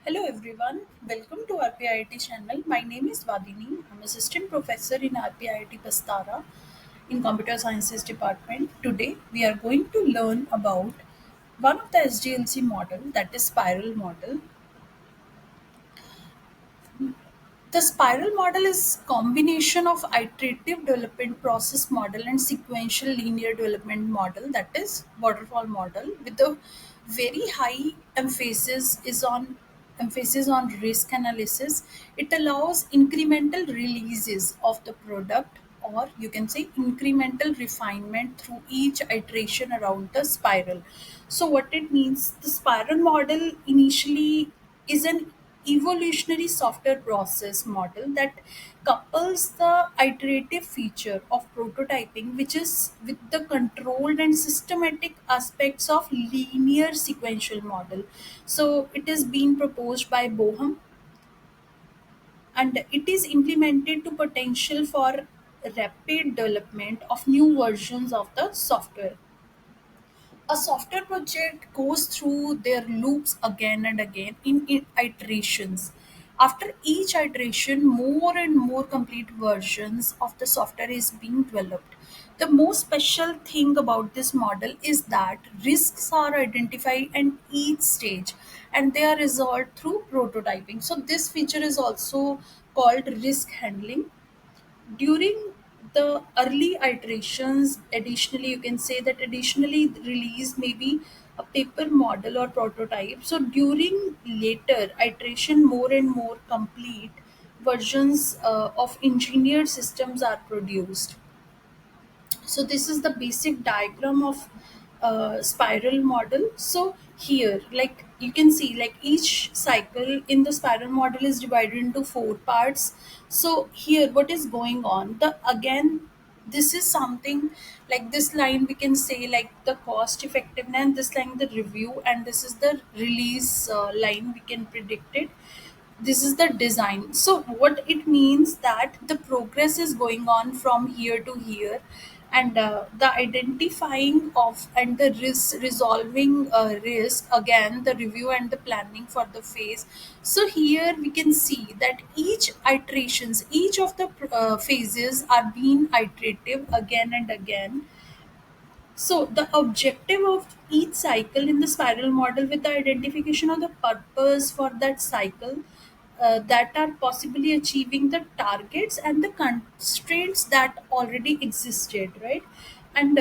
Hello everyone, welcome to RPIT channel. My name is Vadini. I'm assistant professor in RPIT Pastara in Computer Sciences department. Today we are going to learn about one of the SDLC model, that is spiral model. The spiral model is combination of iterative development process model and sequential linear development model, that is waterfall model, with a very high emphasis on risk analysis. It allows incremental releases of the product, or you can say incremental refinement through each iteration around the spiral. So what it means, the spiral model initially is an evolutionary software process model that couples the iterative feature of prototyping, which is with the controlled and systematic aspects of linear sequential model. So it is being proposed by Boham, and it is implemented to potential for rapid development of new versions of the software. A software project goes through their loops again and again in iterations. After each iteration, more and more complete versions of the software is being developed. The most special thing about this model is that risks are identified at each stage and they are resolved through prototyping. So this feature is also called risk handling during the early iterations. Additionally, you can say that additionally release maybe a paper model or prototype. So during later iteration, more and more complete versions of engineered systems are produced. So this is the basic diagram of spiral model. So here, like you can see, like each cycle in the spiral model is divided into four parts. So here, what is going on, the again, this is something like this line we can say like the cost effectiveness, and this line the review, and this is the release line we can predict it. This is the design. So what it means that the progress is going on from here to here, and the identifying of and the risk resolving risk, again the review and the planning for the phase. So here we can see that each iterations, each of the phases are being iterative again and again. So the objective of each cycle in the spiral model with the identification of the purpose for that cycle, that are possibly achieving the targets and the constraints that already existed, right? And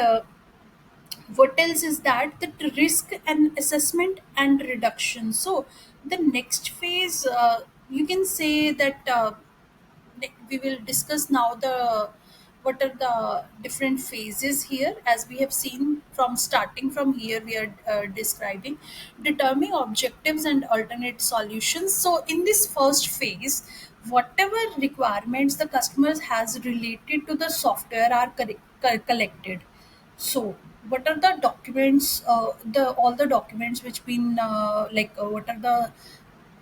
what else is that the risk and assessment and reduction. So the next phase, you can say that we will discuss now the what are the different phases here. As we have seen from starting from here, we are describing determining objectives and alternate solutions. So in this first phase, whatever requirements the customers has related to the software are collected. So what are the documents, the all the documents which been what are the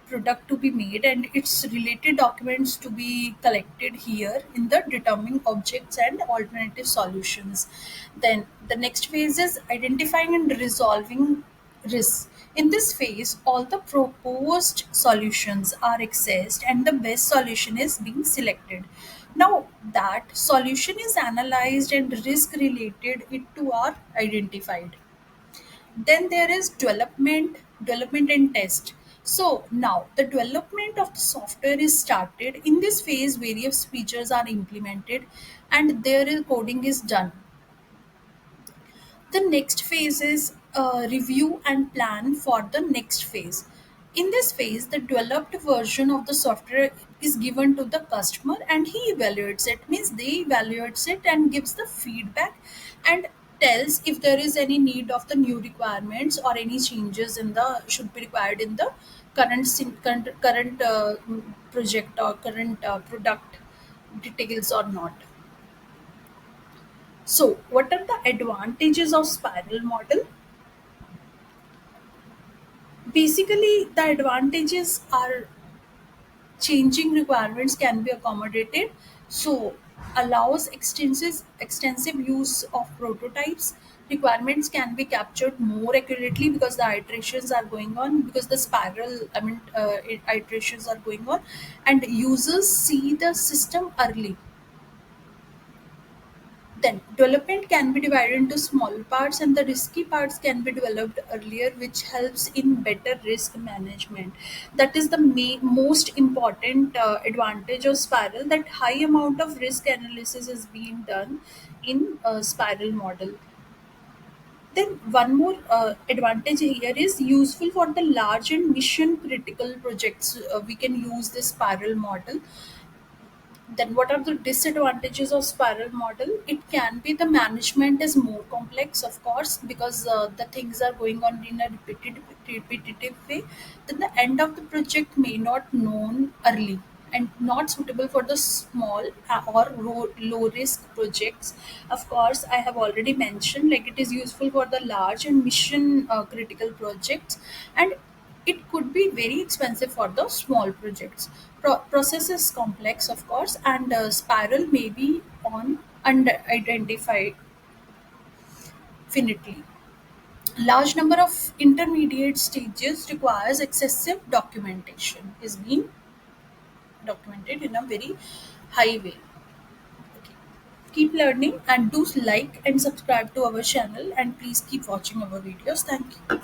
product to be made and its related documents to be collected here in the determining objects and alternative solutions. Then the next phase is identifying and resolving risks. In this phase, all the proposed solutions are accessed and the best solution is being selected. Now that solution is analyzed and risk related it to are identified. Then there is development and test. So now the development of the software is started. In this phase, various features are implemented and there is coding is done. The next phase is review and plan for the next phase. In this phase, the developed version of the software is given to the customer and he evaluates it. Means they evaluates it and gives the feedback and tells if there is any need of the new requirements or any changes in the should be required in the current project or current product details or not. So, what are the advantages of spiral model? Basically, the advantages are changing requirements can be accommodated. So, allows extensive use of prototypes. requirements can be captured more accurately because the iterations are going on, because the spiral, iterations are going on, and users see the system early. Then development can be divided into small parts, and the risky parts can be developed earlier, which helps in better risk management. That is the most important advantage of spiral, that high amount of risk analysis is being done in a spiral model. Then one more advantage here is useful for the large and mission critical projects. We can use this spiral model. Then what are the disadvantages of spiral model? It can be the management is more complex, of course, because the things are going on in a repetitive way. Then the end of the project may not known early, and not suitable for the small or low risk projects. Of course, I have already mentioned, like, it is useful for the large and mission critical projects, and it could be very expensive for the small projects. Process is complex, of course, and spiral may be on unidentified finitely. Large number of intermediate stages requires excessive documentation, is being documented in a very high way. Okay. Keep learning, and do like and subscribe to our channel, and please keep watching our videos. Thank you.